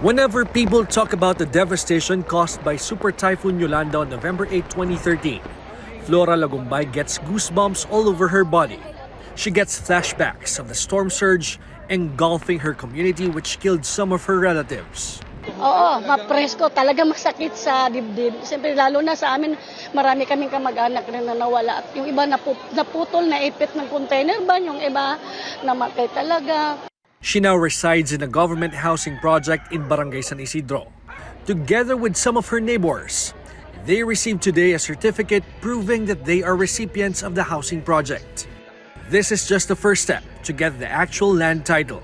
Whenever people talk about the devastation caused by Super Typhoon Yolanda on November 8, 2013, Flora Lagumbay gets goosebumps all over her body. She gets flashbacks of the storm surge engulfing her community which killed some of her relatives. Oo, mapresko. Talaga masakit sa dibdib. Siyempre, lalo na sa amin, marami kaming kamag-anak na nawala. At yung iba naputol, naipit ng container van, yung iba namatay talaga. She now resides in a government housing project in Barangay San Isidro. Together with some of her neighbors, they received today a certificate proving that they are recipients of the housing project. This is just the first step to get the actual land title.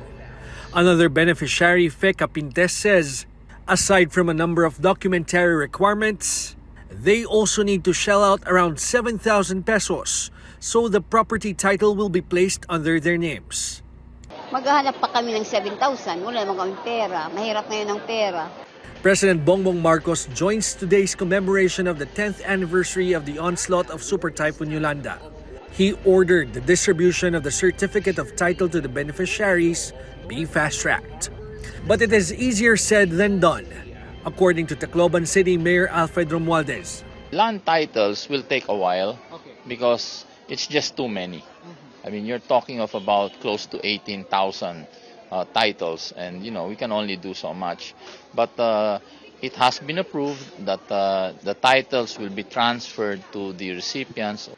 Another beneficiary, Feka Pintes, says, aside from a number of documentary requirements, they also need to shell out around 7,000 pesos so the property title will be placed under their names. Maghahanap pa kami ng 7,000. Wala naman kaming pera. Mahirap ngayon ang pera. President Bongbong Marcos joins today's commemoration of the 10th anniversary of the onslaught of Super Typhoon Yolanda. He ordered the distribution of the certificate of title to the beneficiaries be fast-tracked. But it is easier said than done, according to Tacloban City Mayor Alfred Romualdez. Land titles will take a while because it's just too many. I mean, you're talking of about close to 18,000 titles, and we can only do so much. But it has been approved that the titles will be transferred to the recipients.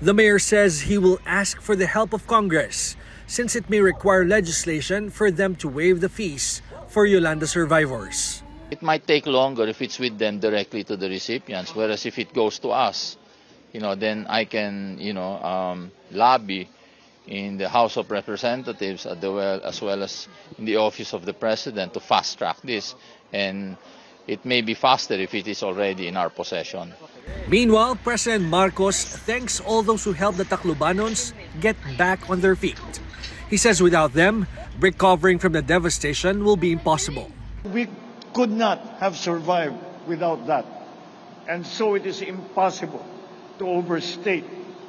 The mayor says he will ask for the help of Congress since it may require legislation for them to waive the fees for Yolanda survivors. It might take longer if it's with them directly to the recipients, whereas if it goes to us, then I can, lobby in the House of Representatives as well as in the Office of the President to fast-track this. And it may be faster if it is already in our possession. Meanwhile, President Marcos thanks all those who helped the Taclobanos get back on their feet. He says without them, recovering from the devastation will be impossible. We could not have survived without that. And so it is impossible to overstate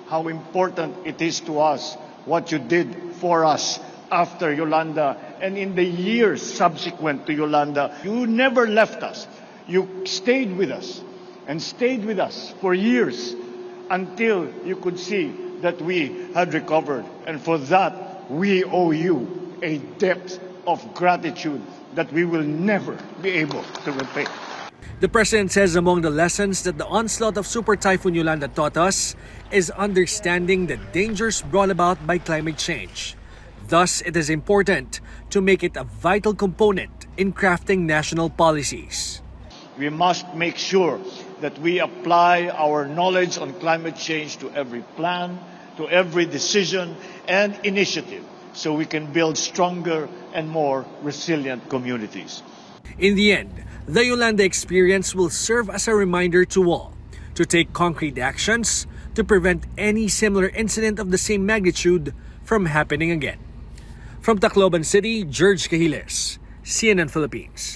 how important it is to us what you did for us after Yolanda and in the years subsequent to Yolanda. You never left us. You stayed with us and stayed with us for years until you could see that we had recovered. And for that, we owe you a debt of gratitude that we will never be able to repay. The president says among the lessons that the onslaught of Super Typhoon Yolanda taught us is understanding the dangers brought about by climate change. Thus, it is important to make it a vital component in crafting national policies. We must make sure that we apply our knowledge on climate change to every plan, to every decision and initiative, so we can build stronger and more resilient communities. In the end, the Yolanda experience will serve as a reminder to all to take concrete actions to prevent any similar incident of the same magnitude from happening again. From Tacloban City, Gerg Cahiles, CNN Philippines.